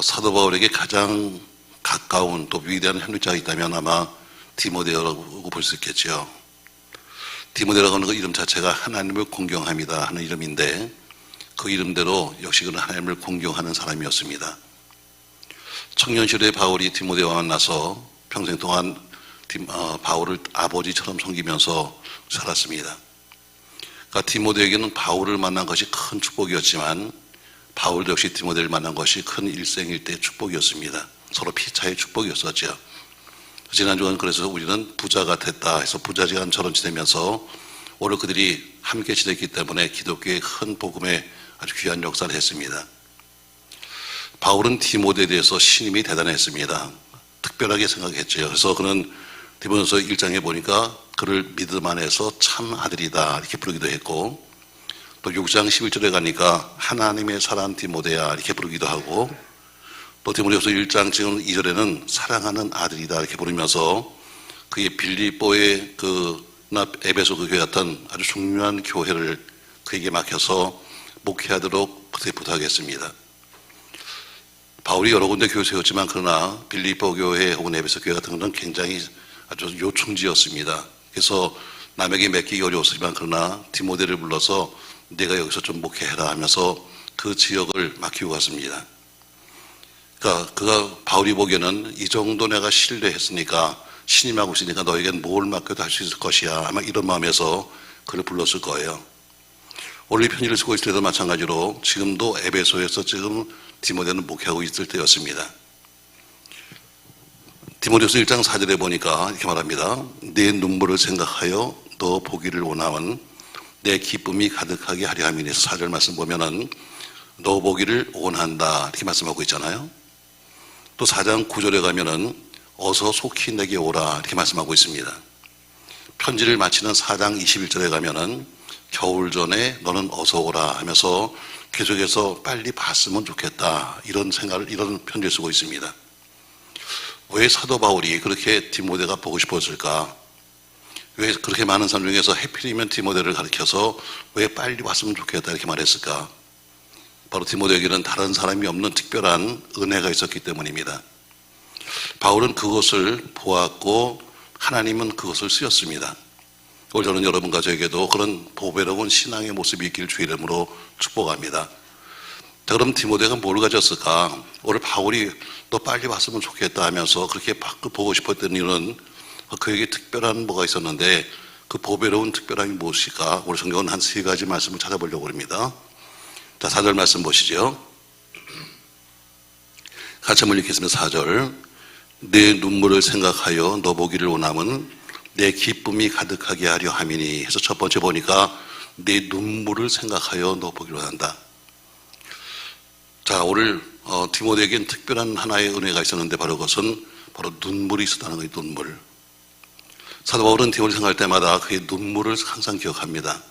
사도 바울에게 가장 가까운 또 위대한 협력자가 있다면 아마 디모데라고 볼 수 있겠죠. 디모데라고 하는 그 이름 자체가 하나님을 공경합니다 하는 이름인데 그 이름대로 역시 그는 하나님을 공경하는 사람이었습니다. 청년 시절에 바울이 디모데와 만나서 평생 동안 바울을 아버지처럼 섬기면서 살았습니다. 그러니까 디모데에게는 바울을 만난 것이 큰 축복이었지만 바울 역시 디모데를 만난 것이 큰 일생일대의 축복이었습니다. 서로 피차의 축복이었었죠. 지난주는 그래서 우리는 부자가 됐다 해서 부자지간처럼 지내면서 오늘 그들이 함께 지냈기 때문에 기독교의 큰 복음에 아주 귀한 역사를 했습니다. 바울은 디모데에 대해서 신임이 대단했습니다. 특별하게 생각했죠. 그래서 그는 디모데서 1장에 보니까 그를 믿음 안에서 참 아들이다 이렇게 부르기도 했고 또 6장 11절에 가니까 하나님의 사랑 디모데야 이렇게 부르기도 하고 또 디모데후서 1장 지금 2절에는 사랑하는 아들이다 이렇게 부르면서 그의 빌립보의 그나 에베소 그 교회 같은 아주 중요한 교회를 그에게 맡겨서 목회하도록 부탁했습니다. 바울이 여러 군데 교회 세웠지만 그러나 빌립보 교회 혹은 에베소 교회 같은 것은 굉장히 아주 요충지였습니다. 그래서 남에게 맡기기 어려웠지만 그러나 디모데를 불러서 내가 여기서 좀 목회해라 하면서 그 지역을 맡기고 갔습니다. 그러니까 그가 바울이 보기에는 이 정도 내가 신뢰했으니까 신임하고 있으니까 너에겐 뭘 맡겨도 할 수 있을 것이야 아마 이런 마음에서 그를 불렀을 거예요. 오늘 이 편지를 쓰고 있을 때도 마찬가지로 지금도 에베소에서 지금 디모데는 목회하고 있을 때였습니다. 디모데후서 1장 4절에 보니까 이렇게 말합니다. 내 눈물을 생각하여 너 보기를 원하면 내 기쁨이 가득하게 하려 함이니 4절 말씀 보면은 너 보기를 원한다 이렇게 말씀하고 있잖아요. 또 4장 9절에 가면은 어서 속히 내게 오라 이렇게 말씀하고 있습니다. 편지를 마치는 4장 21절에 가면은 겨울 전에 너는 어서 오라 하면서 계속해서 빨리 봤으면 좋겠다 이런 생각을 이런 편지를 쓰고 있습니다. 왜 사도 바울이 그렇게 디모데가 보고 싶었을까? 왜 그렇게 많은 사람 중에서 해필이면 디모데를 가리켜서 왜 빨리 왔으면 좋겠다 이렇게 말했을까? 바로 디모데에게는 다른 사람이 없는 특별한 은혜가 있었기 때문입니다. 바울은 그것을 보았고 하나님은 그것을 쓰였습니다. 오늘 저는 여러분과 저에게도 그런 보배로운 신앙의 모습이 있기를 주의 이름으로 축복합니다. 자, 그럼 디모데가 뭘 가졌을까? 오늘 바울이 너 빨리 왔으면 좋겠다 하면서 그렇게 보고 싶었던 이유는 그에게 특별한 뭐가 있었는데 그 보배로운 특별함이 무엇일까? 오늘 성경은 한 3가지 말씀을 찾아보려고 합니다. 자, 4절 말씀 보시죠. 같이 한번 읽겠습니다. 4절. 내 눈물을 생각하여 너 보기를 원하면 내 기쁨이 가득하게 하려 함이니 해서 첫 번째 보니까 내 눈물을 생각하여 너 보기를 원한다. 자, 오늘 디모데에겐 특별한 하나의 은혜가 있었는데 바로 그것은 바로 눈물이 있었다는 거예요. 눈물. 사도 바울은 디모데를 생각할 때마다 그의 눈물을 항상 기억합니다.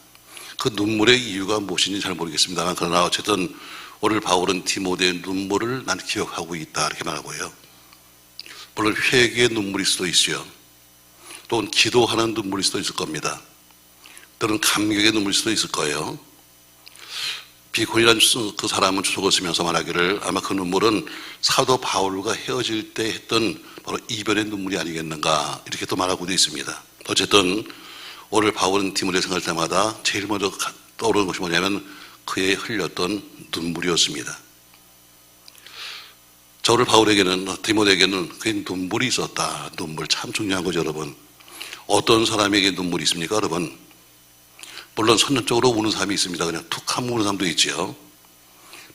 그 눈물의 이유가 무엇인지 잘 모르겠습니다만 그러나 어쨌든 오늘 바울은 디모데의 눈물을 난 기억하고 있다 이렇게 말하고요. 물론 회개의 눈물일 수도 있어요. 또는 기도하는 눈물일 수도 있을 겁니다. 또는 감격의 눈물일 수도 있을 거예요. 비콘이라는 그 사람은 주석을 쓰면서 말하기를 아마 그 눈물은 사도 바울과 헤어질 때 했던 바로 이별의 눈물이 아니겠는가 이렇게 또 말하고 있습니다. 어쨌든 오늘 바울은 디모데를 생각할 때마다 제일 먼저 떠오르는 것이 뭐냐면 그의 흘렸던 눈물이었습니다. 자, 오늘 바울에게는 디모데에게는 그의 눈물이 있었다. 눈물 참 중요한 거죠 여러분. 어떤 사람에게 눈물이 있습니까 여러분? 물론 선천적으로 우는 사람이 있습니다. 그냥 툭 하면 우는 사람도 있죠.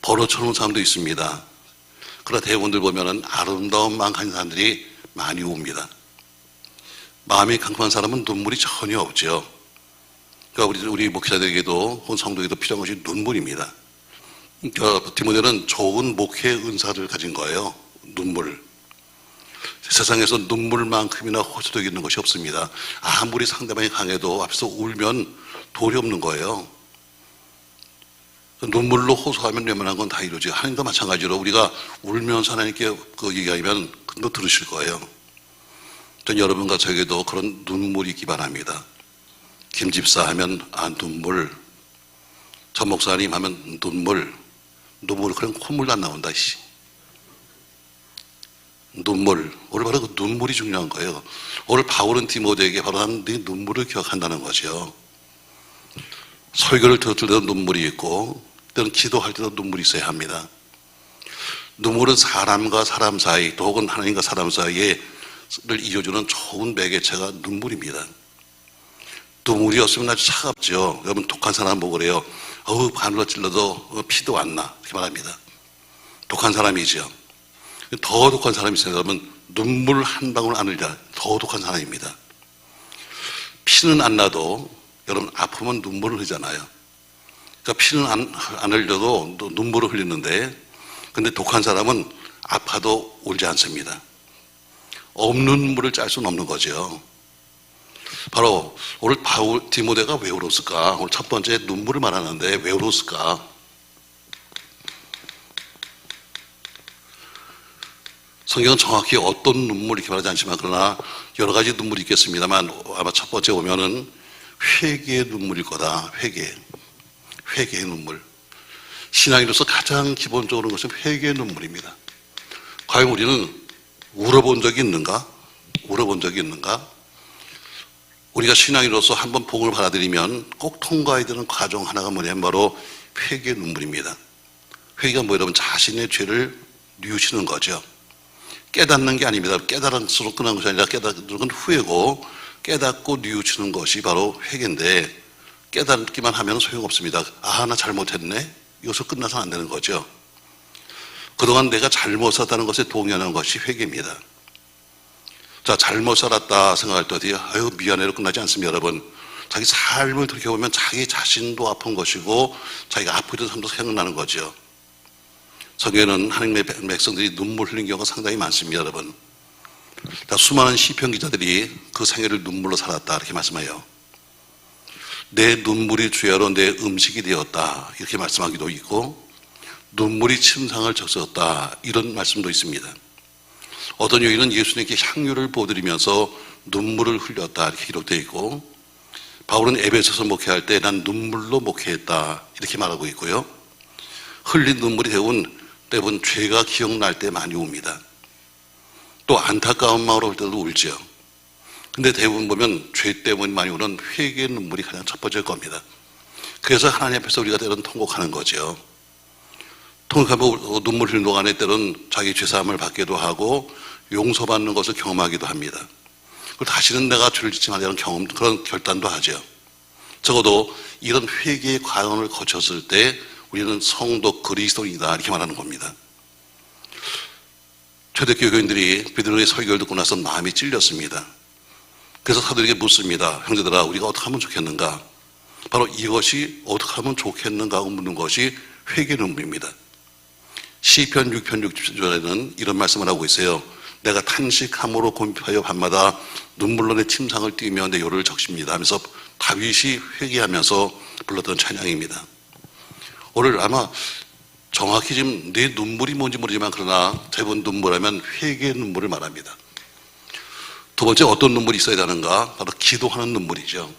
버릇처럼 우는 사람도 있습니다. 그러나 대부분들 보면은 아름다움만 가진 사람들이 많이 웁니다. 마음이 강팍한 사람은 눈물이 전혀 없죠. 그러니까 우리 목회자들에게도 혹은 성도에게도 필요한 것이 눈물입니다. 그러니까 디모데는 좋은 목회 은사를 가진 거예요. 눈물. 세상에서 눈물만큼이나 호소력 있는 것이 없습니다. 아무리 상대방이 강해도 앞에서 울면 돌이 없는 거예요. 눈물로 호소하면 웬만한 건 다 이루어지고 하나님도 마찬가지로 우리가 울면서 하나님께 그 얘기하면 또 들으실 거예요. 전 여러분과 저에게도 그런 눈물이 있기 바랍니다. 김 집사 하면 눈물, 전 목사님 하면 눈물 그냥 콧물도 안 나온다. 눈물. 오늘 바로 그 눈물이 중요한 거예요. 오늘 바울은 디모데에게 바로 네 눈물을 기억한다는 거죠. 설교를 들을 때도 눈물이 있고 때는 기도할 때도 눈물이 있어야 합니다. 눈물은 사람과 사람 사이 또 혹은 하나님과 사람 사이를 이어주는 좋은 매개체가 눈물입니다. 눈물이 없으면 아주 차갑죠. 여러분 독한 사람 보고 그래요. 바늘로 찔러도 피도 안 나. 이렇게 말합니다. 독한 사람이죠. 더 독한 사람이 있어요. 여러분 눈물 한 방울 안 흘려 더 독한 사람입니다. 피는 안 나도 여러분 아프면 눈물을 흘리잖아요. 그러니까 피는 안 흘려도 눈물을 흘리는데 근데 독한 사람은 아파도 울지 않습니다. 없는 눈물을 짤 수는 없는 거죠. 바로 오늘 바울 디모데가 왜 울었을까? 오늘 첫 번째 눈물을 말하는데 왜 울었을까? 성경은 정확히 어떤 눈물 이렇게 말하지 않지만 그러나 여러 가지 눈물이 있겠습니다만 아마 첫 번째 보면은 회개의 눈물일 거다. 회개의 눈물. 신앙인으로서 가장 기본적으로 것은 회개의 눈물입니다. 과연 우리는 울어본 적이 있는가? 울어본 적이 있는가? 우리가 신앙인으로서 한번 복음을 받아들이면 꼭 통과해야 되는 과정 하나가 뭐냐면 바로 회개의 눈물입니다. 회개가 뭐 여러분 자신의 죄를 뉘우치는 거죠. 깨닫는 게 아닙니다. 깨달을수록 끝난 것이 아니라 깨닫는 건 후회고 깨닫고 뉘우치는 것이 바로 회개인데 깨닫기만 하면 소용없습니다. 나 잘못했네? 여기서 끝나서는 안 되는 거죠. 그동안 내가 잘못 살았다는 것에 동의하는 것이 회개입니다. 자, 잘못 살았다 생각할 때 어디에 미안해로 끝나지 않습니다. 여러분 자기 삶을 돌이켜보면 자기 자신도 아픈 것이고 자기가 아프게 된 삶도 생각나는 거죠. 성경에는 하나님의 백성들이 눈물 흘린 경우가 상당히 많습니다. 여러분 수많은 시편 기자들이 그 생애를 눈물로 살았다 이렇게 말씀해요. 내 눈물이 주야로 내 음식이 되었다 이렇게 말씀하기도 있고 눈물이 침상을 적셨다 이런 말씀도 있습니다. 어떤 요인은 예수님께 향유를 보드리면서 눈물을 흘렸다 이렇게 기록되어 있고 바울은 에베소서 목회할 때 난 눈물로 목회했다 이렇게 말하고 있고요. 흘린 눈물이 대부분 죄가 기억날 때 많이 웁니다. 또 안타까운 마음으로 올 때도 울죠. 근데 대부분 보면 죄 때문에 많이 우는 회개의 눈물이 가장 첫 번째일 겁니다. 그래서 하나님 앞에서 우리가 때로는 통곡하는 거죠. 통곡하면 눈물 흘리는 동안에 때로는 자기 죄사함을 받기도 하고 용서받는 것을 경험하기도 합니다. 그리고 다시는 내가 죄를 짓지 말라는 그런 결단도 하죠. 적어도 이런 회개의 과정을 거쳤을 때 우리는 성도 그리스도인이다 이렇게 말하는 겁니다. 초대교회 교인들이 베드로의 설교를 듣고 나서 마음이 찔렸습니다. 그래서 사도에게 묻습니다. 형제들아 우리가 어떻게 하면 좋겠는가? 바로 이것이 어떻게 하면 좋겠는가 하고 묻는 것이 회개의 눈물입니다. 시편 6편 60절에는 이런 말씀을 하고 있어요. 내가 탄식함으로 곤핍하여 밤마다 눈물로 내 침상을 띄며 내 요를 적십니다 하면서 다윗이 회개하면서 불렀던 찬양입니다. 오늘 아마 정확히 지금 내 눈물이 뭔지 모르지만 그러나 대부분 눈물하면 회개의 눈물을 말합니다. 두 번째 어떤 눈물이 있어야 되는가? 바로 기도하는 눈물이죠.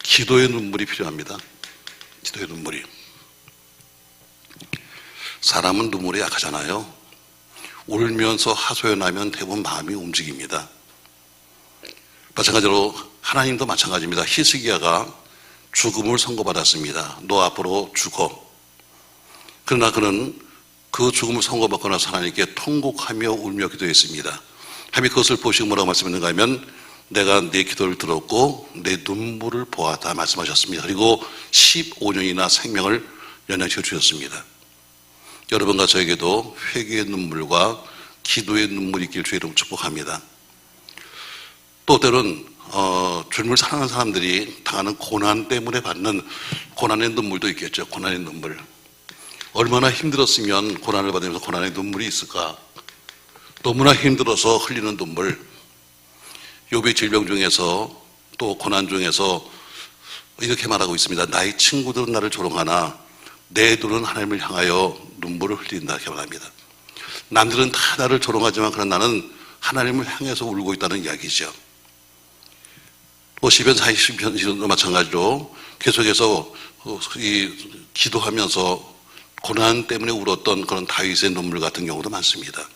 기도의 눈물이 필요합니다. 기도의 눈물이. 사람은 눈물이 약하잖아요. 울면서 하소연하면 대부분 마음이 움직입니다. 마찬가지로 하나님도 마찬가지입니다. 히스기야가 죽음을 선고받았습니다. 너 앞으로 죽어. 그러나 그는 그 죽음을 선고받고 나서 하나님께 통곡하며 울며 기도했습니다. 하나님이 그것을 보시고 뭐라고 말씀했는가 하면 내가 내 기도를 들었고 내 눈물을 보았다 말씀하셨습니다. 그리고 15년이나 생명을 연장시켜 주셨습니다. 여러분과 저에게도 회개의 눈물과 기도의 눈물이 있길 주의 이름으로 축복합니다. 또 때로는 주님을 사랑하는 사람들이 당하는 고난 때문에 받는 고난의 눈물도 있겠죠. 고난의 눈물. 얼마나 힘들었으면 고난을 받으면서 고난의 눈물이 있을까? 너무나 힘들어서 흘리는 눈물. 욥의 질병 중에서 또 고난 중에서 이렇게 말하고 있습니다. 나의 친구들은 나를 조롱하나 내 눈은 하나님을 향하여 눈물을 흘린다 이렇게 말합니다. 남들은 다 나를 조롱하지만 그런 나는 하나님을 향해서 울고 있다는 이야기죠. 또 시편 40편도 마찬가지로 계속해서 기도하면서 고난 때문에 울었던 그런 다윗의 눈물 같은 경우도 많습니다.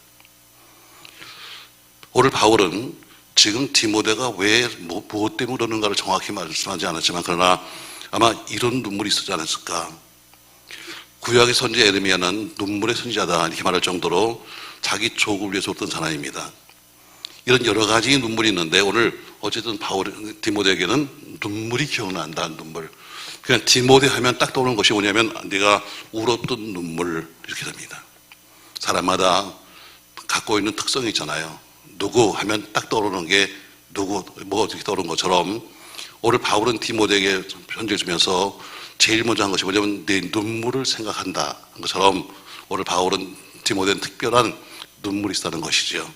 오늘 바울은 지금 디모데가 왜 무엇 때문에 그러는가를 정확히 말씀하지 않았지만 그러나 아마 이런 눈물이 있었지 않았을까. 구약의 선지 에레미야는 눈물의 선지자다 이렇게 말할 정도로 자기 족을 위해서 울던 사람입니다. 이런 여러 가지 눈물이 있는데 오늘 어쨌든 디모데에게는 눈물이 기억난다. 눈물. 그냥 디모데 하면 딱 떠오르는 것이 뭐냐면 내가 울었던 눈물 이렇게 됩니다. 사람마다 갖고 있는 특성이 있잖아요. 누구 하면 딱 떠오르는 게 누구 뭐가 어떻게 떠오르는 것처럼 오늘 바울은 디모데에게 편지를 주면서 제일 먼저 한 것이 뭐냐면 내 눈물을 생각한다 것처럼 오늘 바울은 디모데는 특별한 눈물이 있다는 것이죠.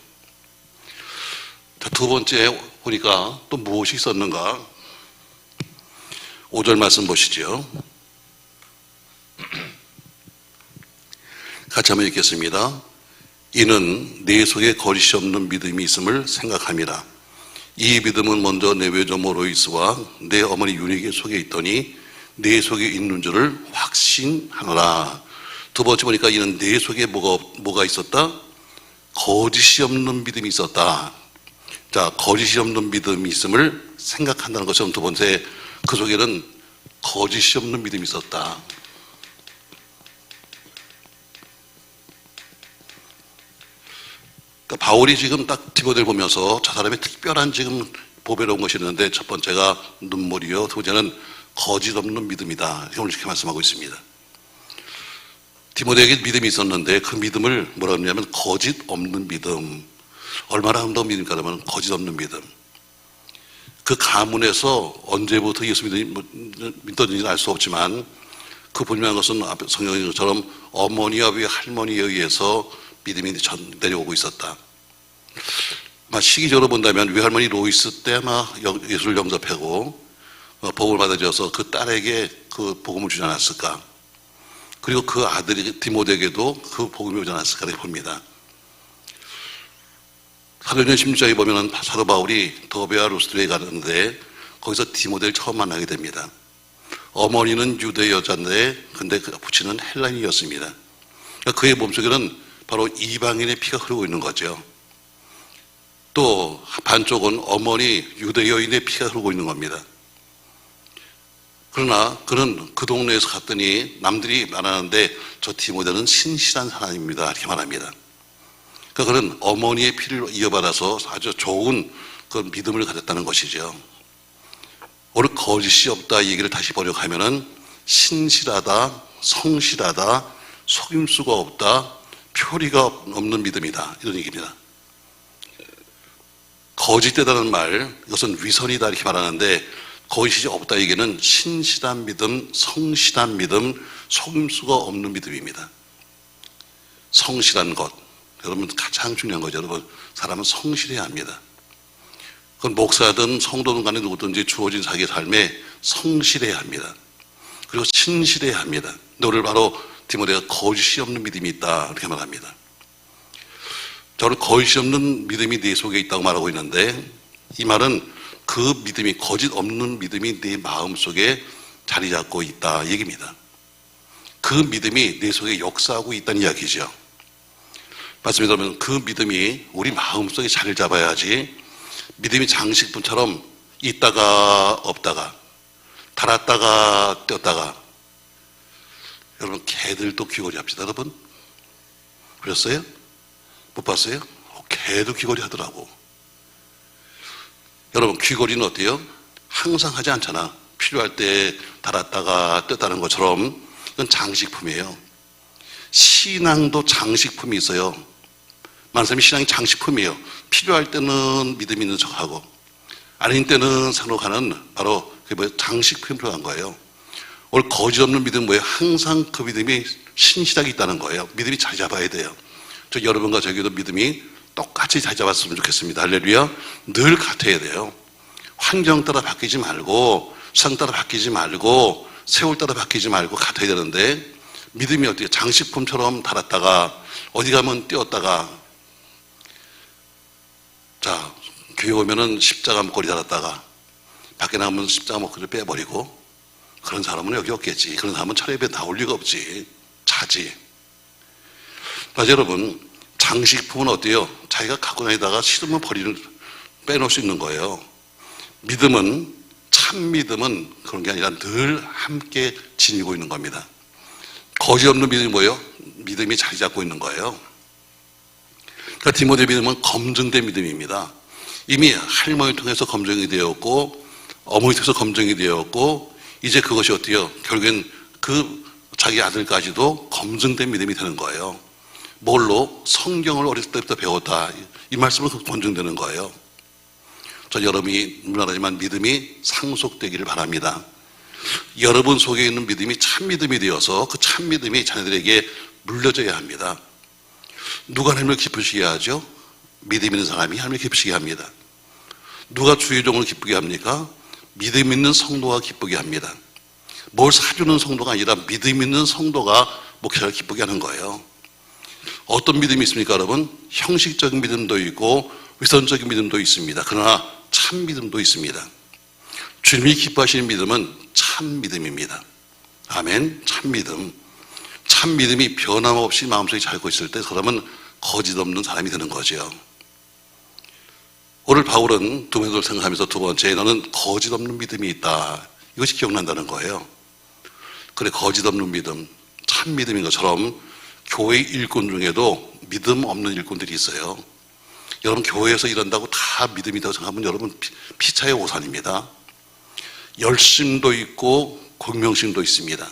자, 두 번째 보니까 또 무엇이 있었는가? 5절 말씀 보시죠. 같이 한번 읽겠습니다. 이는 내 속에 거짓이 없는 믿음이 있음을 생각함이라. 이 믿음은 먼저 내 외조모 로이스와 내 어머니 유니게 속에 있더니 내 속에 있는 줄을 확신하노라. 두 번째 보니까 이는 내 속에 뭐가 있었다? 거짓이 없는 믿음이 있었다. 자, 거짓이 없는 믿음이 있음을 생각한다는 것은 두 번째, 그 속에는 거짓이 없는 믿음이 있었다. 그러니까 바울이 지금 딱 디모데를 보면서 저 사람의 특별한 지금 보배로운 것이 있는데 첫 번째가 눈물이요, 두 번째는 거짓 없는 믿음이다. 오늘 이렇게 말씀하고 있습니다. 디모데에게 믿음이 있었는데 그 믿음을 뭐라 하냐면 거짓 없는 믿음. 얼마나 아름다운 믿음일까 하면 거짓 없는 믿음. 그 가문에서 언제부터 예수 믿었는지는 알 수 없지만 그 분명한 것은 앞에 성경인 것처럼 어머니와 할머니에 의해서 믿음이 내려오고 있었다. 시기적으로 본다면 외할머니 로이스 때 아마 예수를 영접하고 복음을 받아줘서 그 딸에게 그 복음을 주지 않았을까. 그리고 그 아들이 디모데에게도 그 복음을 주지 않았을까 이렇게 봅니다. 사도행전 16장에 보면 사도 바울이 더베와 루스드라에 가는데 거기서 디모데를 처음 만나게 됩니다. 어머니는 유대 여자인데 근데 그 부친은 헬라인이었습니다. 그러니까 그의 몸속에는 바로 이방인의 피가 흐르고 있는 거죠. 또 반쪽은 어머니 유대 여인의 피가 흐르고 있는 겁니다. 그러나 그는 그 동네에서 갔더니 남들이 말하는데 저 디모데는 신실한 사람입니다 이렇게 말합니다. 그러니까 그는 어머니의 피를 이어받아서 아주 좋은 그 믿음을 가졌다는 것이죠. 오늘 거짓이 없다 이 얘기를 다시 번역하면은 신실하다, 성실하다, 속임수가 없다, 표리가 없는 믿음이다 이런 얘기입니다. 거짓되다는 말, 이것은 위선이다 이렇게 말하는데 거짓이 없다 얘기는 신실한 믿음, 성실한 믿음, 속임수가 없는 믿음입니다. 성실한 것, 여러분 가장 중요한 거죠. 여러분 사람은 성실해야 합니다. 그건 목사든 성도든 간에 누구든지 주어진 자기의 삶에 성실해야 합니다. 그리고 신실해야 합니다. 근데 오늘 바로 디모데가 거짓이 없는 믿음이 있다 이렇게 말합니다. 저는 거짓이 없는 믿음이 내 속에 있다고 말하고 있는데 이 말은 그 믿음이 거짓 없는 믿음이 내 마음속에 자리 잡고 있다 얘기입니다. 그 믿음이 내 속에 역사하고 있다는 이야기죠. 말씀에 들으면 그 믿음이 우리 마음속에 자리를 잡아야지 믿음이 장식품처럼 있다가 없다가 달았다가 떴다가 여러분 개들도 귀걸이 합시다 여러분. 그랬어요? 못 봤어요? 개도 귀걸이 하더라고. 여러분 귀걸이는 어때요? 항상 하지 않잖아. 필요할 때 달았다가 떴다는 것처럼 이건 장식품이에요. 신앙도 장식품이 있어요. 많은 사람이 신앙이 장식품이에요. 필요할 때는 믿음 있는 척하고 아닌 때는 상록하는 바로 그게 뭐예요? 장식품으로 들어간 거예요. 오늘 거짓 없는 믿음은 뭐예요? 항상 그 믿음이 신실하게 있다는 거예요. 믿음이 자리 잡아야 돼요. 저 여러분과 저에게도 믿음이 똑같이 자리 잡았으면 좋겠습니다. 할렐루야. 늘 같아야 돼요. 환경 따라 바뀌지 말고 상 따라 바뀌지 말고 세월 따라 바뀌지 말고 같아야 되는데 믿음이 어떻게 장식품처럼 달았다가 어디 가면 띄었다가 자 교회 오면은 십자가 목걸이 달았다가 밖에 나가면 십자가 목걸이를 빼버리고 그런 사람은 여기 없겠지. 그런 사람은 철회에 나올 리가 없지. 차지. 그래서 여러분 장식품은 어때요? 자기가 갖고 다니다가 싫으면 빼놓을 수 있는 거예요. 믿음은, 참 믿음은 그런 게 아니라 늘 함께 지니고 있는 겁니다. 거짓 없는 믿음이 뭐예요? 믿음이 자리 잡고 있는 거예요. 그러니까 디모데 믿음은 검증된 믿음입니다. 이미 할머니 통해서 검증이 되었고, 어머니 통해서 검증이 되었고, 이제 그것이 어때요? 결국엔 그 자기 아들까지도 검증된 믿음이 되는 거예요. 뭘로? 성경을 어렸을 때부터 배웠다. 이 말씀으로 검증되는 거예요. 저 여러분이 무난하지만 믿음이 상속되기를 바랍니다. 여러분 속에 있는 믿음이 참 믿음이 되어서 그 참 믿음이 자녀들에게 물려져야 합니다. 누가 하나님을 기쁘시게 하죠? 믿음 있는 사람이 하나님을 기쁘시게 합니다. 누가 주의 종을 기쁘게 합니까? 믿음 있는 성도가 기쁘게 합니다. 뭘 사주는 성도가 아니라 믿음 있는 성도가 목회자를 기쁘게 하는 거예요. 어떤 믿음이 있습니까, 여러분? 형식적인 믿음도 있고 위선적인 믿음도 있습니다. 그러나 참 믿음도 있습니다. 주님이 기뻐하시는 믿음은 참 믿음입니다. 아멘. 참 믿음. 참 믿음이 변함없이 마음속에 살고 있을 때 사람은 거짓 없는 사람이 되는 거죠. 오늘 바울은 두 번째로 생각하면서 두 번째, 너는 거짓 없는 믿음이 있다. 이것이 기억난다는 거예요. 그래, 거짓 없는 믿음, 참 믿음인 것처럼 교회 일꾼 중에도 믿음 없는 일꾼들이 있어요. 여러분 교회에서 일한다고 다 믿음이 있다고 생각하면 여러분 피차의 오산입니다. 열심도 있고 공명심도 있습니다.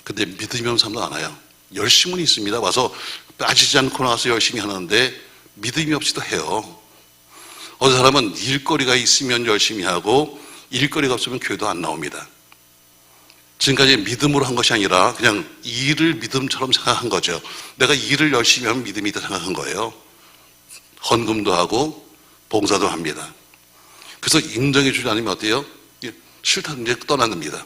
근데 믿음이 없는 사람도 많아요. 열심은 있습니다. 와서 빠지지 않고 나와서 열심히 하는데 믿음이 없이도 해요. 어떤 사람은 일거리가 있으면 열심히 하고 일거리가 없으면 교회도 안 나옵니다. 지금까지 믿음으로 한 것이 아니라 그냥 일을 믿음처럼 생각한 거죠. 내가 일을 열심히 하면 믿음이 있다 생각한 거예요. 헌금도 하고 봉사도 합니다. 그래서 인정해 주지 않으면 어때요? 싫다는 이제 떠납니다.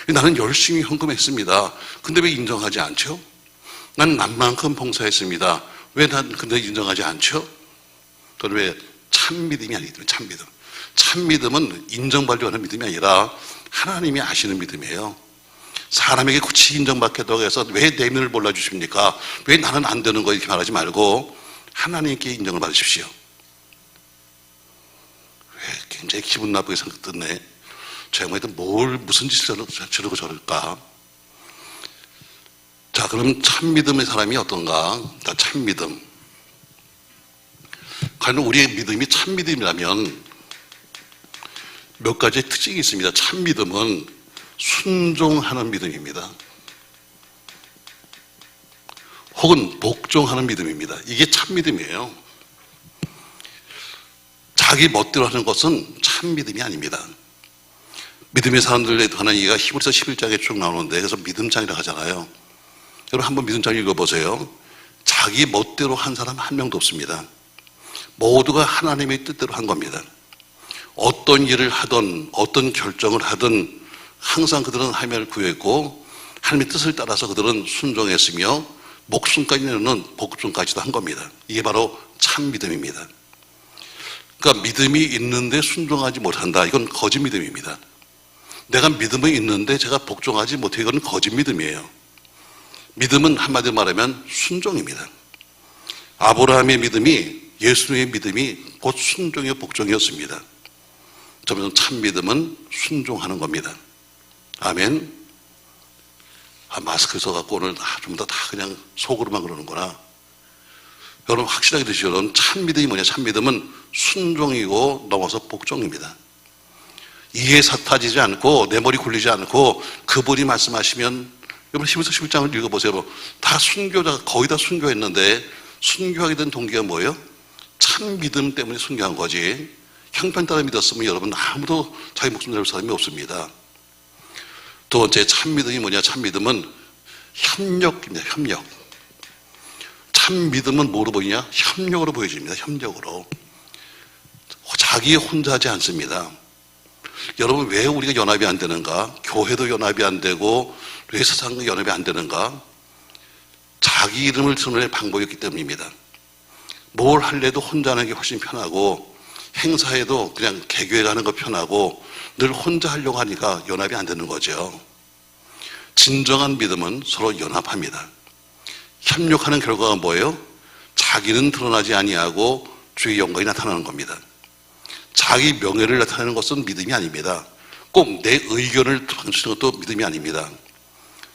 나는 열심히 헌금했습니다. 근데 왜 인정하지 않죠? 난 남만큼 봉사했습니다. 왜 난 근데 인정하지 않죠? 그건 왜 참 믿음이 아니기 때문에 참 믿음. 참 믿음은 인정받으려고 하는 믿음이 아니라 하나님이 아시는 믿음이에요. 사람에게 굳이 인정받겠다고 해서 왜 내 믿음을 몰라주십니까? 왜 나는 안 되는 거 이렇게 말하지 말고 하나님께 인정을 받으십시오. 왜 굉장히 기분 나쁘게 생각 듣네. 저 양반이 무슨 짓을 저러고 저럴까? 자, 그럼 참 믿음의 사람이 어떤가? 다 참 믿음. 과연 우리의 믿음이 참 믿음이라면 몇 가지의 특징이 있습니다. 참 믿음은 순종하는 믿음입니다. 혹은 복종하는 믿음입니다. 이게 참 믿음이에요. 자기 멋대로 하는 것은 참 믿음이 아닙니다. 믿음의 사람들에 관한 얘기가 히브리서 11장에 쭉 나오는데 그래서 믿음장이라고 하잖아요. 여러분 한번 믿음장 읽어보세요. 자기 멋대로 한 사람 한 명도 없습니다. 모두가 하나님의 뜻대로 한 겁니다. 어떤 일을 하든 어떤 결정을 하든 항상 그들은 하나님을 구했고 하나님의 뜻을 따라서 그들은 순종했으며 목숨까지 내는 복종까지도 한 겁니다. 이게 바로 참 믿음입니다. 그러니까 믿음이 있는데 순종하지 못한다. 이건 거짓 믿음입니다. 내가 믿음이 있는데 제가 복종하지 못해 이건 거짓 믿음이에요. 믿음은 한마디로 말하면 순종입니다. 아브라함의 믿음이 예수님의 믿음이 곧 순종의 복종이었습니다. 저는 참 믿음은 순종하는 겁니다. 아멘. 마스크 써갖고 오늘 전부 다 그냥 속으로만 그러는구나. 여러분 확실하게 드시죠. 여러분 참 믿음이 뭐냐? 참 믿음은 순종이고 넘어서 복종입니다. 이해 사타지지 않고 내 머리 굴리지 않고 그분이 말씀하시면 여러분 히브리서 11장을 읽어보세요. 다 순교자 거의 다 순교했는데 순교하게 된 동기가 뭐예요? 참 믿음 때문에 순교한 거지. 형편 따라 믿었으면 여러분 아무도 자기 목숨 내줄 사람이 없습니다. 두 번째 참 믿음이 뭐냐? 참 믿음은 협력입니다. 협력. 참 믿음은 뭐로 보이냐? 협력으로 보여집니다. 협력으로. 자기 혼자 하지 않습니다. 여러분 왜 우리가 연합이 안 되는가? 교회도 연합이 안 되고 왜 세상과 연합이 안 되는가? 자기 이름을 드러낼 방법이 없기 때문입니다. 뭘 할래도 혼자 하는 게 훨씬 편하고 행사에도 그냥 개교회 가는 거 편하고 늘 혼자 하려고 하니까 연합이 안 되는 거죠. 진정한 믿음은 서로 연합합니다. 협력하는 결과가 뭐예요? 자기는 드러나지 아니하고 주의 영광이 나타나는 겁니다. 자기 명예를 나타내는 것은 믿음이 아닙니다. 꼭 내 의견을 방치하는 것도 믿음이 아닙니다.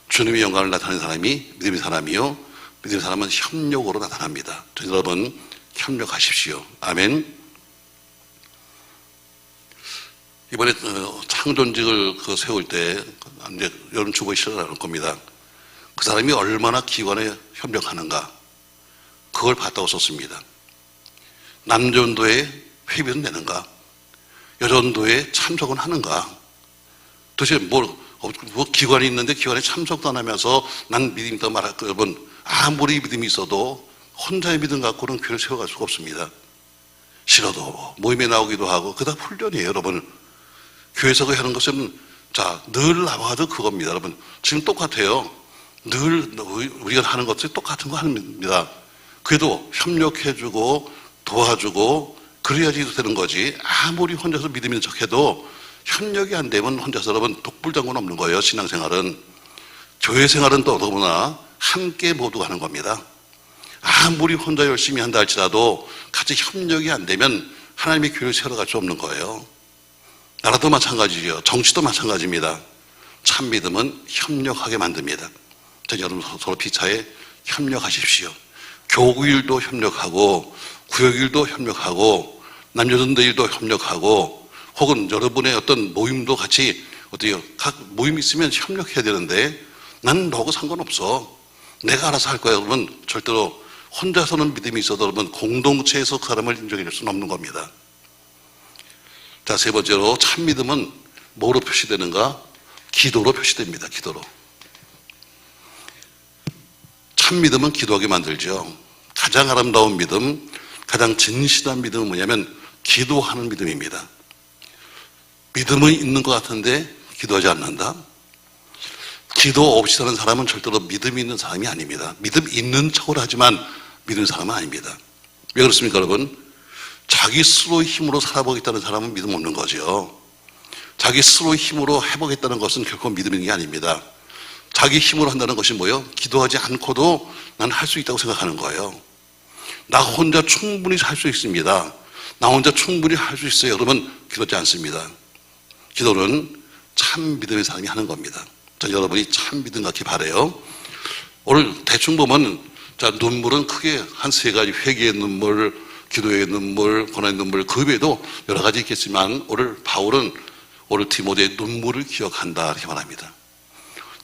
주님의 영광을 나타내는 사람이 믿음의 사람이요, 믿음의 사람은 협력으로 나타납니다. 여러분 협력하십시오. 아멘. 이번에 창존직을 세울 때 이제 여름 주보에 실어나올 겁니다. 그 사람이 얼마나 기관에 협력하는가, 그걸 봤다고 썼습니다. 남전도에 회비는 내는가, 여전도에 참석은 하는가. 도대체 뭐 기관이 있는데 기관에 참석도 안 하면서 난 믿음이 있다고 말할 거, 여러분 아무리 믿음이 있어도 혼자의 믿음 갖고는 교회를 세워갈 수가 없습니다. 싫어도 모임에 나오기도 하고, 그다 훈련이에요. 여러분 교회에서 하는 것은 늘 나와도 그겁니다. 여러분 지금 똑같아요. 늘 우리가 하는 것들이 똑같은 거 합니다. 그래도 협력해주고 도와주고 그래야지 되는 거지. 아무리 혼자서 믿음 있는 척해도 협력이 안 되면 혼자서 여러분 독불장군 없는 거예요. 신앙생활은. 교회 생활은 또 더구나 함께 모두 하는 겁니다. 아무리 혼자 열심히 한다 할지라도 같이 협력이 안 되면 하나님의 교회를 세워갈 수 없는 거예요. 나라도 마찬가지죠. 정치도 마찬가지입니다. 참 믿음은 협력하게 만듭니다. 여러분 서로 피차에 협력하십시오. 교구일도 협력하고, 구역일도 협력하고, 남녀전도 일도 협력하고, 혹은 여러분의 어떤 모임도 같이 어때요? 각 모임 있으면 협력해야 되는데 나는 너하고 상관없어. 내가 알아서 할 거야. 여러분 절대로 혼자서는 믿음이 있어도 여러분 공동체에서 그 사람을 인정해 줄 수는 없는 겁니다. 자, 세 번째로 참 믿음은 뭐로 표시되는가? 기도로 표시됩니다. 기도로. 참 믿음은 기도하게 만들죠. 가장 아름다운 믿음, 가장 진실한 믿음은 뭐냐면 기도하는 믿음입니다. 믿음은 있는 것 같은데 기도하지 않는다? 기도 없이 사는 사람은 절대로 믿음이 있는 사람이 아닙니다. 믿음 있는 척을 하지만 믿는 사람은 아닙니다. 왜 그렇습니까, 여러분? 자기 스스로의 힘으로 살아보겠다는 사람은 믿음 없는 거죠. 자기 스스로의 힘으로 해보겠다는 것은 결코 믿음 있는 게 아닙니다. 자기 힘으로 한다는 것이 뭐예요? 기도하지 않고도 난 할 수 있다고 생각하는 거예요. 나 혼자 충분히 할 수 있습니다. 나 혼자 충분히 할 수 있어요. 여러분 기도하지 않습니다. 기도는 참 믿음의 사람이 하는 겁니다. 여러분이 참 믿음 갖기 바라요. 오늘 대충 보면 눈물은 크게 한 세 가지, 회개의 눈물, 기도의 눈물, 고난의 눈물, 그 외에도 여러 가지 있겠지만 오늘 바울은 오늘 디모데의 눈물을 기억한다 이렇게 말합니다.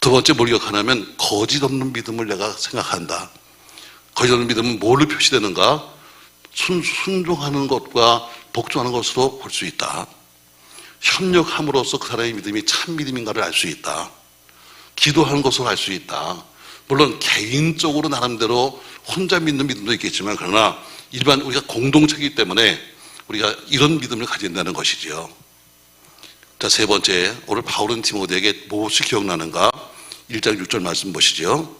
두 번째 뭘 기억하냐면 거짓 없는 믿음을 내가 생각한다. 거짓 없는 믿음은 뭘로 표시되는가? 순종하는 것과 복종하는 것으로 볼 수 있다. 협력함으로써 그 사람의 믿음이 참 믿음인가를 알 수 있다. 기도하는 것으로 알 수 있다. 물론 개인적으로 나름대로 혼자 믿는 믿음도 있겠지만 그러나 일반 우리가 공동체이기 때문에 우리가 이런 믿음을 가진다는 것이지요. 자, 세 번째, 오늘 바울은 디모데에게 무엇이 기억나는가? 1장 6절 말씀 보시죠.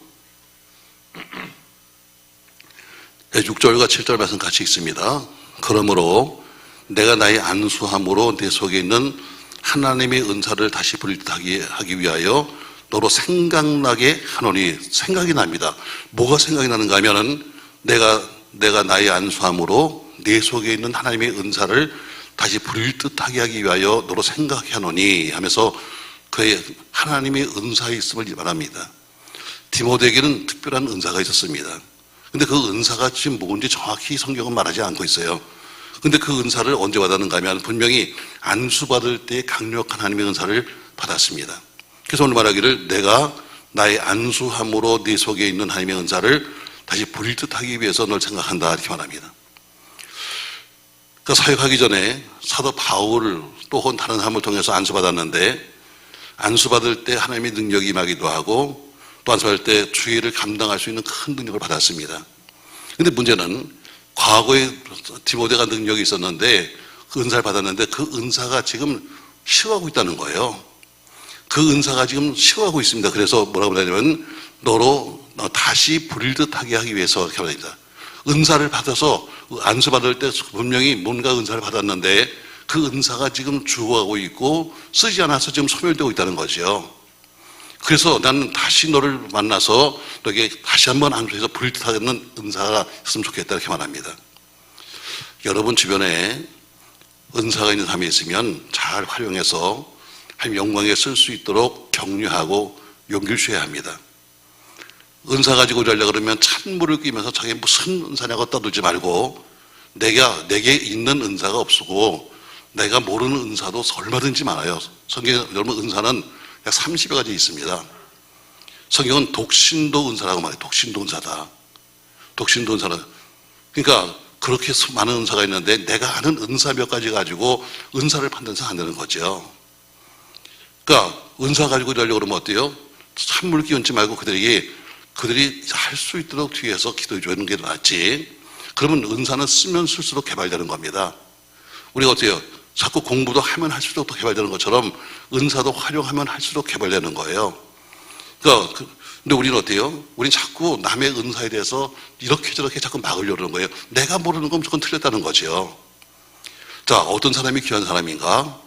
6절과 7절 말씀 같이 읽습니다. 그러므로 내가 나의 안수함으로 내 속에 있는 하나님의 은사를 다시 불리하기 위하여 너로 생각나게 하노니. 생각이 납니다. 뭐가 생각이 나는가 하면은 내가 나의 안수함으로 내 속에 있는 하나님의 은사를 다시 불일듯하게 하기 위하여 너로 생각해 하노니 하면서 그의 하나님의 은사에 있음을 말합니다. 디모데에게는 특별한 은사가 있었습니다. 근데 그 은사가 지금 뭔지 정확히 성경은 말하지 않고 있어요. 근데 그 은사를 언제 받았는가 하면 분명히 안수받을 때 강력한 하나님의 은사를 받았습니다. 그래서 오늘 말하기를 내가 나의 안수함으로 네 속에 있는 하나님의 은사를 다시 불일듯하기 위해서 널 생각한다 이렇게 말합니다. 그 사역하기 전에 사도 바울을 또 혹은 다른 사람을 통해서 안수받았는데 안수받을 때 하나님의 능력이 임하기도 하고 또 안수받을 때 주의를 감당할 수 있는 큰 능력을 받았습니다. 근데 문제는 과거에 디모데가 능력이 있었는데 그 은사를 받았는데 그 은사가 지금 식어가고 있다는 거예요. 그 은사가 지금 식어가고 있습니다. 그래서 뭐라고 하냐면 너로 다시 불일듯하게 하기 위해서 이렇게 말합니다. 은사를 받아서 안수받을 때 분명히 뭔가 은사를 받았는데 그 은사가 지금 죽어가고 있고 쓰지 않아서 지금 소멸되고 있다는 거죠. 그래서 나는 다시 너를 만나서 너에게 다시 한번 안수해서 불타는 은사가 있으면 좋겠다 이렇게 말합니다. 여러분 주변에 은사가 있는 사람이 있으면 잘 활용해서 하나님 영광에 쓸 수 있도록 격려하고 용기를 줘야 합니다. 은사 가지고 일하려고 그러면 찬물을 끼면서 자기 무슨 은사냐고 떠들지 말고 내게 있는 은사가 없고 내가 모르는 은사도 얼마든지 많아요. 성경에 여러분 은사는 약 30여 가지 있습니다. 성경은 독신도 은사라고 말해요. 독신도 은사다. 독신도 은사다. 그러니까 그렇게 많은 은사가 있는데 내가 아는 은사 몇 가지 가지고 은사를 판단해서 안 되는 거죠. 그러니까 은사 가지고 일하려고 그러면 어때요? 찬물 끼얹지 말고 그들이 할 수 있도록 뒤에서 기도해 주는 게 낫지. 그러면 은사는 쓰면 쓸수록 개발되는 겁니다. 우리가 어때요? 자꾸 공부도 하면 할수록 더 개발되는 것처럼 은사도 활용하면 할수록 개발되는 거예요. 그러니까 근데 우리는 어때요? 우리는 자꾸 남의 은사에 대해서 이렇게 저렇게 자꾸 막으려고 그러는 거예요. 내가 모르는 건 무조건 틀렸다는 거죠. 자, 어떤 사람이 귀한 사람인가?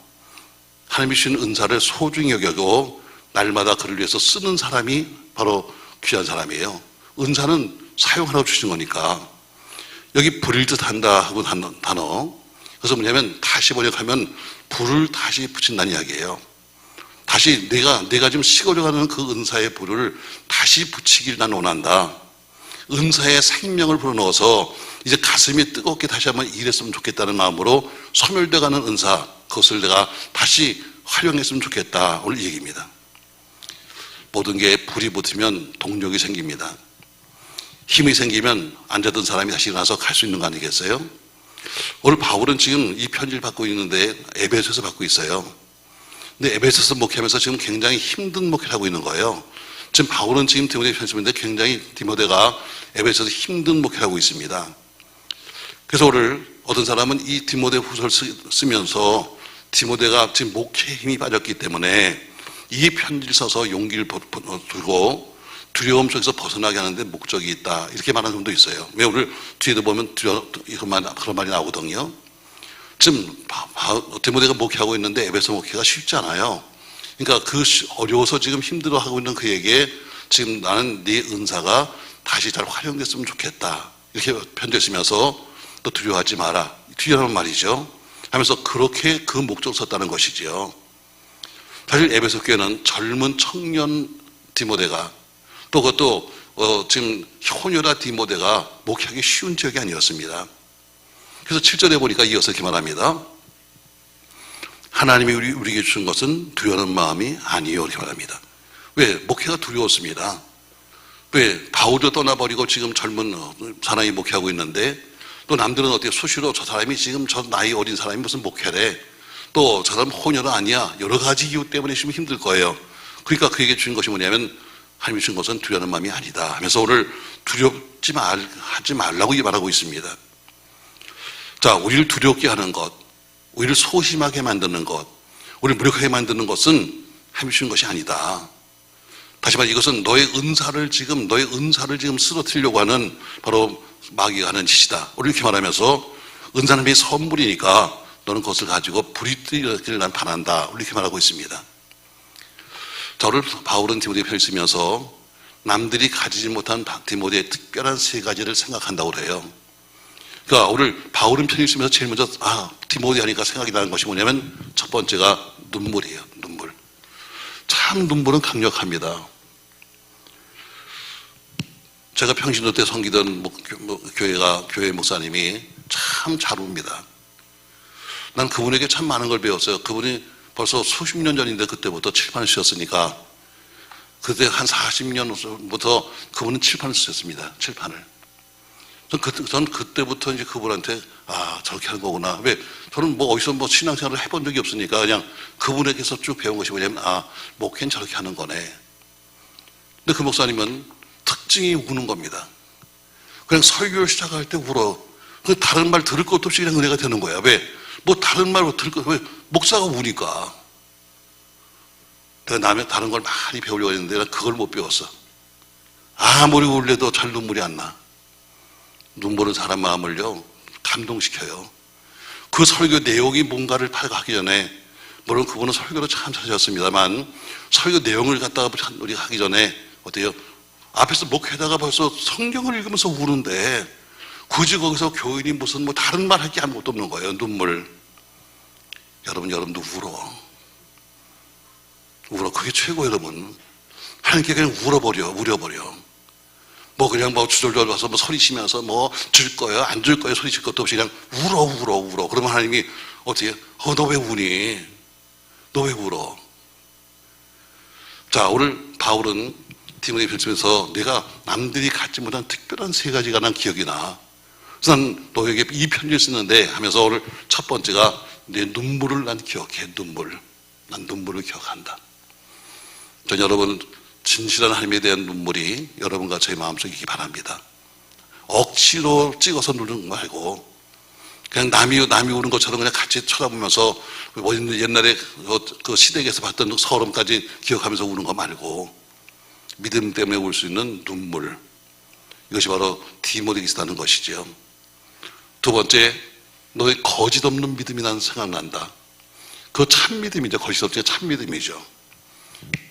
하나님이 주신 은사를 소중히 여기고 날마다 그를 위해서 쓰는 사람이 바로 귀한 사람이에요. 은사는 사용하라고 주신 거니까. 여기 불일 듯 한다 하고 단어. 그래서 뭐냐면 다시 번역하면 불을 다시 붙인다는 이야기예요. 다시 내가 지금 식어져가는 그 은사의 불을 다시 붙이길 난 원한다. 은사의 생명을 불어넣어서 이제 가슴이 뜨겁게 다시 한번 일했으면 좋겠다는 마음으로 소멸돼가는 은사, 그것을 내가 다시 활용했으면 좋겠다. 오늘 이 얘기입니다. 모든 게 불이 붙으면 동력이 생깁니다. 힘이 생기면 앉았던 사람이 다시 일어나서 갈 수 있는 거 아니겠어요? 오늘 바울은 지금 이 편지를 받고 있는데 에베소에서 받고 있어요. 근데 에베소에서 목회하면서 지금 굉장히 힘든 목회를 하고 있는 거예요. 지금 바울은 지금 디모데 편지인데 굉장히 디모데가 에베소에서 힘든 목회를 하고 있습니다. 그래서 오늘 어떤 사람은 이 디모데 후서를 쓰면서 디모데가 지금 목회에 힘이 빠졌기 때문에 이 편지를 써서 용기를 두고 두려움 속에서 벗어나게 하는데 목적이 있다. 이렇게 말하는 사람도 있어요. 왜 오늘 뒤에도 보면 그런 말이 나오거든요. 지금 디모데가 목회하고 있는데 에베소 목회가 쉽지 않아요. 그러니까 어려워서 지금 힘들어하고 있는 그에게 지금 나는 네 은사가 다시 잘 활용됐으면 좋겠다. 이렇게 편지를 쓰면서 또 두려워하지 마라. 뒤라는 말이죠. 하면서 그렇게 그 목적을 썼다는 것이지요. 사실 에베소 교회는 젊은 청년 디모데가 또 그것도 지금 효녀라 디모데가 목회하기 쉬운 지역이 아니었습니다. 그래서 7절에 보니까 이어서 이렇게 말합니다. 하나님이 우리에게 주신 것은 두려워하는 마음이 아니요 이렇게 말합니다. 왜? 목회가 두려웠습니다. 왜? 바울도 떠나버리고 지금 젊은 사람이 목회하고 있는데 또 남들은 어떻게 수시로 저 사람이 지금 저 나이 어린 사람이 무슨 목회래. 또 저 사람 혼혈은 아니야. 여러 가지 이유 때문에 지금 힘들 거예요. 그러니까 그에게 주신 것이 뭐냐면 하나님이 주신 것은 두려워하는 마음이 아니다 하면서 오늘 하지 말라고 말하고 있습니다. 자, 우리를 두렵게 하는 것, 우리를 소심하게 만드는 것, 우리를 무력하게 만드는 것은 하나님이 주신 것이 아니다. 다시 말해 이것은 너의 은사를 지금 쓰러뜨리려고 하는 바로 마귀가 하는 짓이다. 우리 이렇게 말하면서 은사는 내 선물이니까 너는 그것을 가지고 불이 뜨기를 난 바란다. 우리 이렇게 말하고 있습니다. 자, 오늘 바울은 디모데에 편지 쓰면서 남들이 가지지 못한 디모데의 특별한 세 가지를 생각한다고 그래요. 그러니까 오늘 바울은 편지 쓰면서 제일 먼저 디모데 하니까 생각이 나는 것이 뭐냐면 첫 번째가 눈물이에요. 눈물. 참 눈물은 강력합니다. 제가 평신도 때 섬기던 교회 목사님이 참 잘 웁니다. 난 그분에게 참 많은 걸 배웠어요. 그분이 벌써 수십 년 전인데 그때부터 칠판을 쓰셨으니까 그때 한 40년부터 그분은 칠판을 쓰셨습니다. 칠판을. 전 그때부터 이제 그분한테 저렇게 하는 거구나. 왜? 저는 어디서 신앙생활을 해본 적이 없으니까 그냥 그분에게서 쭉 배운 것이 뭐냐면 목회는 저렇게 하는 거네. 근데 그 목사님은 특징이 우는 겁니다. 그냥 설교를 시작할 때 울어. 다른 말 들을 것도 없이 그냥 은혜가 되는 거야. 왜? 다른 말 들을 것, 왜? 목사가 우니까. 내가 다른 걸 많이 배우려고 했는데 내가 그걸 못 배웠어. 아무리 울려도 잘 눈물이 안 나. 눈물은 사람 마음을요, 감동시켜요. 그 설교 내용이 뭔가를 파악하기 전에 물론 그분은 설교를 참 잘하셨습니다만 설교 내용을 갖다가 우리가 하기 전에 어때요? 앞에서 목회다가 벌써 성경을 읽으면서 우는데 굳이 거기서 교인이 무슨 뭐 다른 말 할 게 아무것도 없는 거예요. 눈물. 여러분도 울어. 그게 최고, 여러분. 하나님께 그냥 우려버려. 뭐 그냥 뭐 주절절 와서 뭐 소리치면서 뭐 줄 거예요, 안 줄 거예요, 소리칠 것도 없이 그냥 울어. 그러면 하나님이 어떻게, 너 왜 우니? 너 왜 울어? 자, 오늘 바울은 디모데 필서에서 내가 남들이 갖지 못한 특별한 세 가지가 난 기억이 나. 그래서 난 너에게 이 편지를 쓰는데 하면서 오늘 첫 번째가 내 눈물을 난 기억해. 난 눈물을 기억한다. 전 여러분 진실한 하나님에 대한 눈물이 여러분과 저희 마음속에 있기 바랍니다. 억지로 찍어서 누르는 거 말고 그냥 남이 우는 것처럼 그냥 같이 쳐다보면서 옛날에 그 시댁에서 봤던 서름까지 기억하면서 우는 거 말고 믿음 때문에 울 수 있는 눈물, 이것이 바로 디모데에게 있다는 것이죠. 두 번째, 너의 거짓 없는 믿음이 나는 생각난다. 그 참 믿음이죠. 거짓 없지 참 믿음이죠.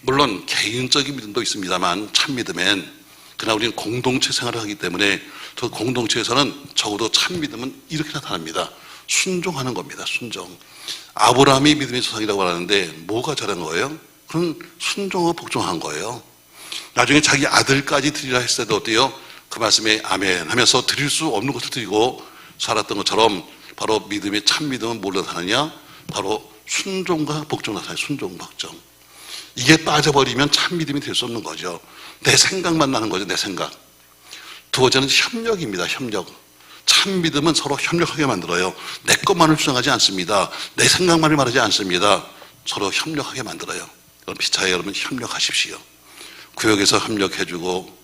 물론 개인적인 믿음도 있습니다만 참 믿음엔 그러나 우리는 공동체 생활을 하기 때문에 그 공동체에서는 적어도 참 믿음은 이렇게 나타납니다. 순종하는 겁니다. 순종. 아브라함이 믿음의 조상이라고 하는데 뭐가 잘한 거예요? 그건 순종하고 복종한 거예요. 나중에 자기 아들까지 드리라 했을 때도 어때요? 그 말씀에 아멘 하면서 드릴 수 없는 것을 드리고 살았던 것처럼 바로 믿음의 참 믿음은 뭘 나타나냐? 바로 순종과 복종 나타나요. 순종, 복종. 이게 빠져버리면 참 믿음이 될 수 없는 거죠. 내 생각만 나는 거죠. 내 생각. 두 번째는 협력입니다. 협력. 참 믿음은 서로 협력하게 만들어요. 내 것만을 주장하지 않습니다. 내 생각만을 말하지 않습니다. 서로 협력하게 만들어요. 여러분 피차에 여러분 협력하십시오. 구역에서 협력해주고,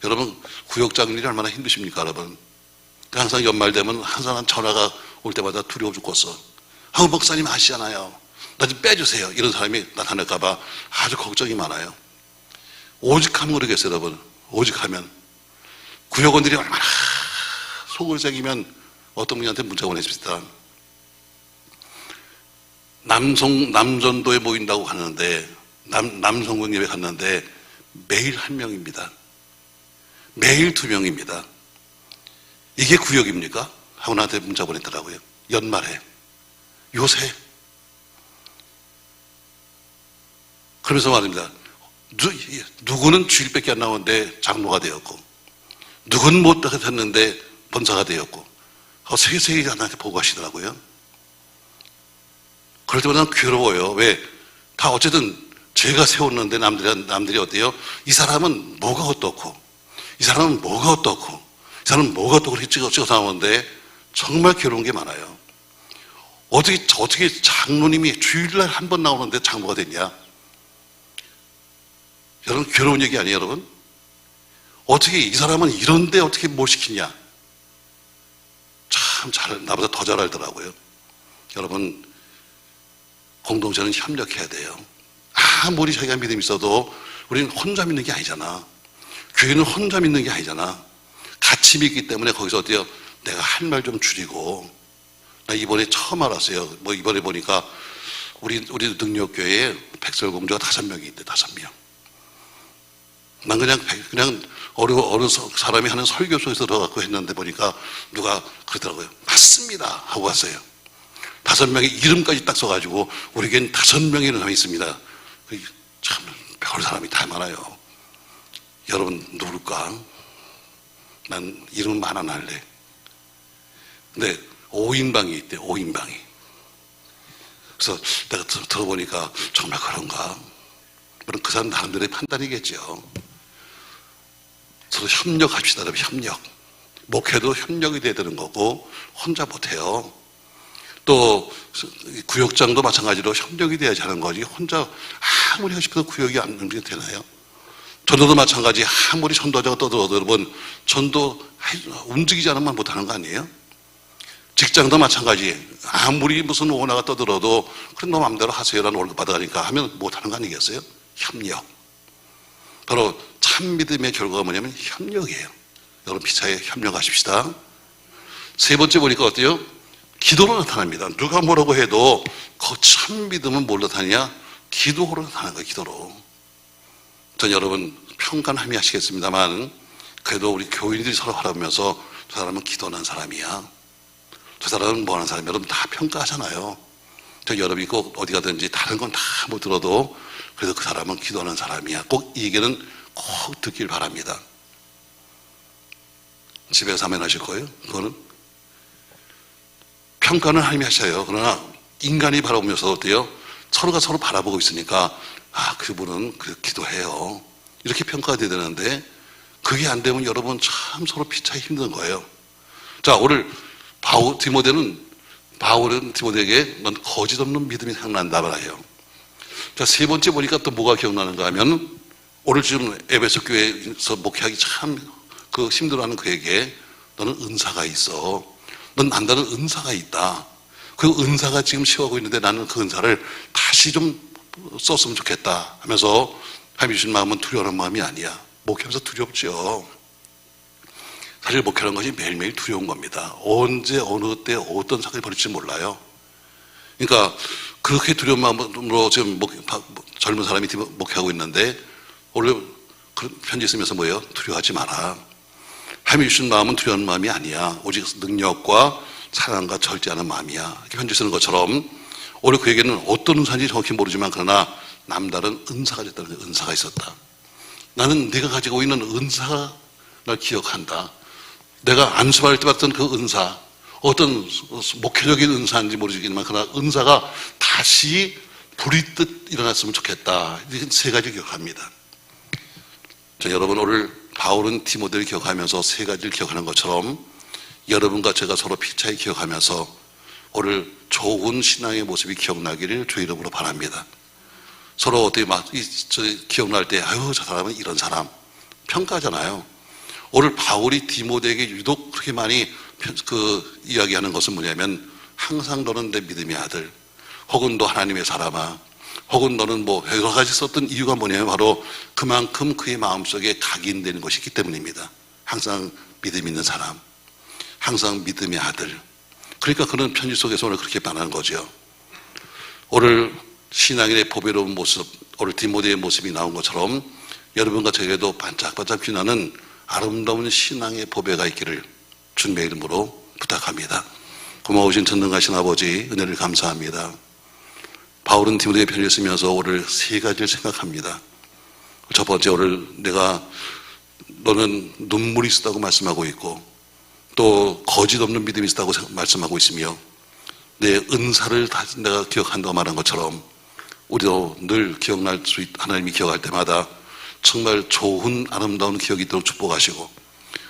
여러분 구역 장일이 얼마나 힘드십니까 여러분? 항상 연말 되면 항상 전화가 올 때마다 두려워 죽겠어. 목사님 아시잖아요. 나 좀 빼주세요. 이런 사람이 나타날까봐 아주 걱정이 많아요. 오직하면 모르겠어요 여러분. 오직하면 구역원들이 얼마나 속을 새기면 어떤 분한테 문자 보냈습니다. 남전도에 모인다고 갔는데 남성군 예배 갔는데 매일 1명입니다. 매일 2명입니다. 이게 구역입니까? 하고 나한테 문자 보냈더라고요. 연말에. 요새. 그러면서 말입니다. 누구는 주일밖에 안 나오는데 장로가 되었고, 누구는 못 했는데 본사가 되었고, 세세히 나한테 보고하시더라고요. 그럴 때마다 괴로워요. 왜? 다 어쨌든 제가 세웠는데 남들이 어때요? 이 사람은 뭐가 어떻고, 이 사람은 뭐가 어떻고, 이 사람은 뭐가 어떻고 그렇게 찍어서 나오는데 정말 괴로운 게 많아요. 어떻게 장로님이 주일날 한 번 나오는데 장로가 됐냐? 여러분 괴로운 얘기 아니에요 여러분? 어떻게 이 사람은 이런데 어떻게 뭘 시키냐? 참 나보다 더 잘 알더라고요. 여러분 공동체는 협력해야 돼요. 아무리 자기가 믿음이 있어도 우리는 혼자 믿는 게 아니잖아. 교회는 혼자 믿는 게 아니잖아. 같이 믿기 때문에 거기서 어때요? 내가 할 말 좀 줄이고. 나 이번에 처음 알았어요. 뭐 이번에 보니까 우리 능력교회에 백설공주가 5명이 있대. 5명. 난 그냥 어느 사람이 하는 설교소에서 들어가고 했는데 보니까 누가 그러더라고요. 맞습니다 하고 왔어요. 5명의 이름까지 딱 써가지고 우리에겐 5명의 사람이 있습니다. 참 별 사람이 다 많아요. 여러분 누굴까? 난 이름만 안 할래. 근데 5인방이 있대. 5인방이. 그래서 내가 들어보니까 정말 그런가? 물론 그 사람 나름대로의 판단이겠죠. 서로 협력합시다. 여러분 협력. 목회도 협력이 돼야 되는 거고 혼자 못해요. 또 구역장도 마찬가지로 협력이 돼야지 하는 거지 혼자 아무리 하고 싶어도 구역이 안 움직이되나요? 전도도 마찬가지. 아무리 전도자가 떠들어도 여러분 전도 움직이지 않으면 못하는 거 아니에요? 직장도 마찬가지. 아무리 무슨 오나가 떠들어도 그래 너 마음대로 하세요라는 월급 받아가니까 하면 못하는 거 아니겠어요? 협력. 바로 참 믿음의 결과가 뭐냐면 협력이에요. 여러분 피차에 협력하십시다. 세 번째 보니까 어때요? 기도로 나타납니다. 누가 뭐라고 해도 그 참 믿음은 뭘로 나타나냐? 기도로 나타나는 거예요. 기도로. 전 여러분 평가는 함이 하시겠습니다만 그래도 우리 교인들이 서로 바라보면서 저 사람은 기도하는 사람이야, 저 사람은 뭐 하는 사람이야, 여러분 다 평가하잖아요. 저 여러분이 꼭 어디 가든지 다른 건 다 못 들어도 그래도 그 사람은 기도하는 사람이야, 꼭 이 얘기는 꼭 듣길 바랍니다. 집에서 하면 하실 거예요? 그거는 평가는 하나님이 하셔요. 그러나 인간이 바라보면서 어때요? 서로가 서로 바라보고 있으니까 아, 그분은 그 기도해요, 이렇게 평가가 돼야 되는데 그게 안 되면 여러분 참 서로 피차기 힘든 거예요. 자, 오늘 바울은 디모데에게 넌 거짓 없는 믿음이 생각난다 말해요. 자, 세 번째 보니까 또 뭐가 기억나는가 하면 오늘 지금 에베소 교회에서 목회하기 참 그 힘들어하는 그에게 너는 은사가 있어, 넌 난다는 은사가 있다, 그 은사가 지금 시험하고 있는데 나는 그 은사를 다시 좀 썼으면 좋겠다 하면서 하나님이 주신 마음은 두려워하는 마음이 아니야. 목회하면서 두렵죠. 사실 목회라는 것이 매일매일 두려운 겁니다. 언제 어느 때 어떤 사건이 벌어질지 몰라요. 그러니까 그렇게 두려운 마음으로 지금 젊은 사람이 목회하고 있는데 원래 그 편지 쓰면서 뭐예요? 두려워하지 마라. 하나님이 주신 마음은 두려운 마음이 아니야. 오직 능력과 사랑과 절제하는 마음이야. 이렇게 편지 쓰는 것처럼 오늘 그에게는 어떤 은사인지 정확히 모르지만 그러나 남다른 은사가 있다는 거예요. 은사가 있었다. 나는 네가 가지고 있는 은사를 기억한다. 내가 안수받을 때 받던 그 은사, 어떤 목회적인 은사인지 모르겠지만 그러나 은사가 다시 불이 뜻 일어났으면 좋겠다. 이렇게 세 가지 기억합니다. 자, 여러분 오늘 바울은 디모데를 기억하면서 세 가지를 기억하는 것처럼 여러분과 제가 서로 피차에 기억하면서 오늘 좋은 신앙의 모습이 기억나기를 주 이름으로 바랍니다. 서로 어떻게 기억날 때 아유 저 사람은 이런 사람 평가하잖아요. 오늘 바울이 디모데에게 유독 그렇게 많이 이야기하는 것은 뭐냐면 항상 너는 내 믿음의 아들, 혹은 너 하나님의 사람아, 혹은 너는 뭐 여러 가지 썼던 이유가 뭐냐면 바로 그만큼 그의 마음속에 각인되는 것이 있기 때문입니다. 항상 믿음 있는 사람, 항상 믿음의 아들. 그러니까 그런 편지 속에서 오늘 그렇게 말하는 거죠. 오늘 신앙인의 보배로운 모습, 오늘 디모데의 모습이 나온 것처럼 여러분과 저에게도 반짝반짝 빛나는 아름다운 신앙의 보배가 있기를 주님의 이름으로 부탁합니다. 고마우신 전능하신 아버지 은혜를 감사합니다. 바울은 디모데에 편지를 쓰면서 오늘 세 가지를 생각합니다. 첫 번째, 오늘 너는 눈물이 있었다고 말씀하고 있고 또 거짓 없는 믿음이 있었다고 말씀하고 있으며 내 은사를 내가 기억한다고 말한 것처럼 우리도 늘 기억날 수 있다. 하나님이 기억할 때마다 정말 좋은 아름다운 기억이 있도록 축복하시고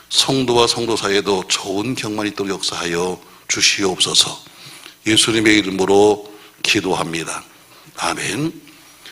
성도와 성도 사이에도 좋은 격만 있도록 역사하여 주시옵소서. 예수님의 이름으로 기도합니다. 아멘.